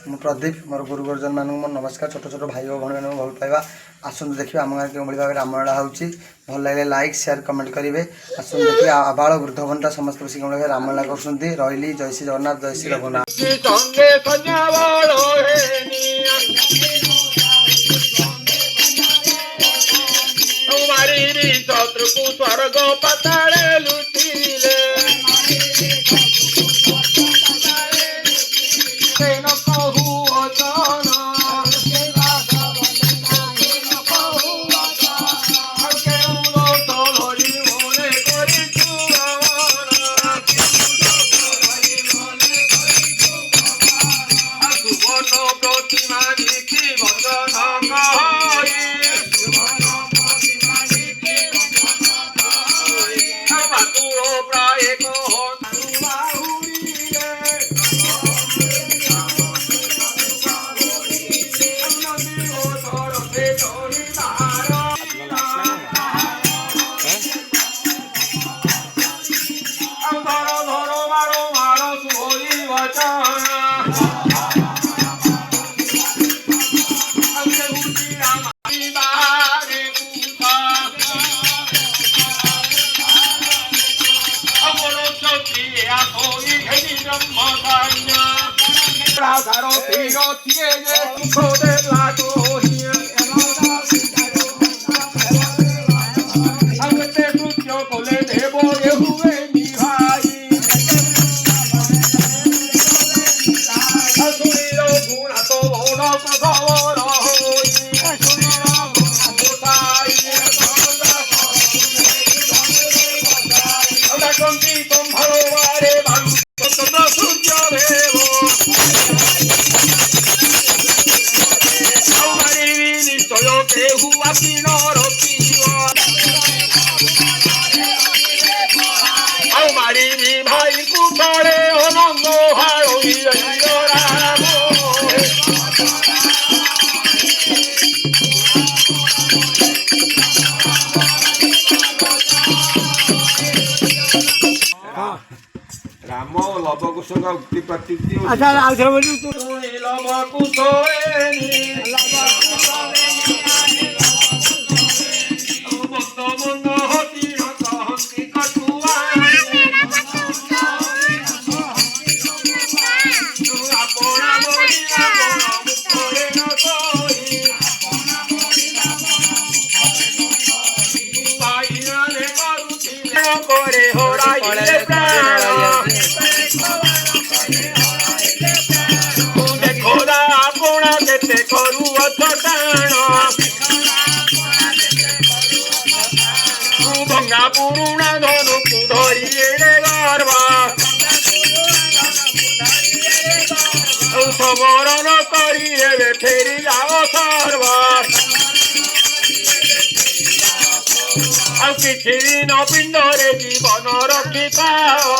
ମୁଁ ପ୍ରଦୀପ ମୋର ଗୁରୁ ଗୁରୁଜନ ମାନଙ୍କୁ ମୋର ନମସ୍କାର। ଛୋଟ ଛୋଟ ଭାଇ ଓ ଭଉଣୀମାନଙ୍କୁ ଭଲ ପାଇବା। ଆସନ୍ତୁ ଦେଖିବା ଆମ ଗାଁରେ କେଉଁଭଳି ଭାବରେ ରାମଲୀଳା ହେଉଛି। ଭଲ ଲାଗିଲେ ଲାଇକ୍ ସେୟାର କମେଣ୍ଟ କରିବେ। ଆସନ୍ତୁ ଦେଖିବା ଆବାଳ ବୃଦ୍ଧ ବନିତା ସମସ୍ତେ ବସି କେଉଁଭଳି ଭାବରେ ରାମଲୀଳା କରୁଛନ୍ତି। ରହିଲି ଜୟ ଶ୍ରୀ ଜଗନ୍ନାଥ, ଜୟ ଶ୍ରୀ ରଘୁନାଥ। ଶତ୍ରୁକୁ ସ୍ୱର୍ଗ ପାତାଳେ ଲୁଚିଲେ राम लवकुश का उक्ति प्रतीति अच्छा आउथरे बोलू तू लवकुश पुरुणा धनु धरी गर्वा समरण करी फेरी जाओ सर्वा किछि दिन पिंडरे जीवन रखी पाओ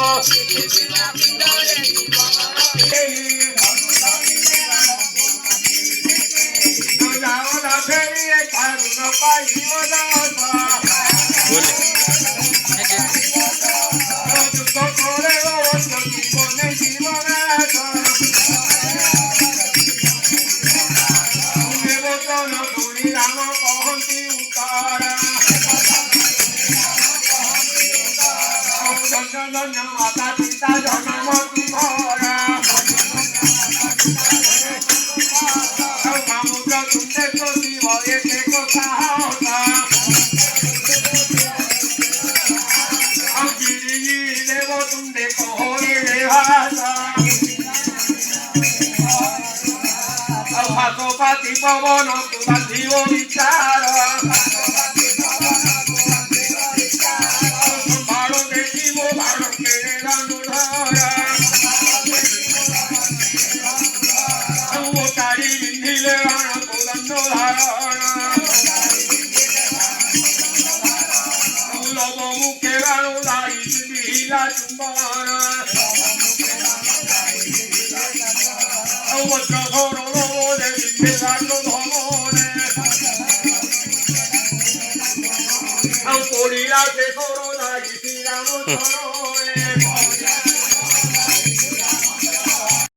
माता पिता जन्म तुम्हारा तुमसे तो शिव एक कथा होता देव तुम देखो भाषा भाषोपाति पवन तुम विचार Por ir a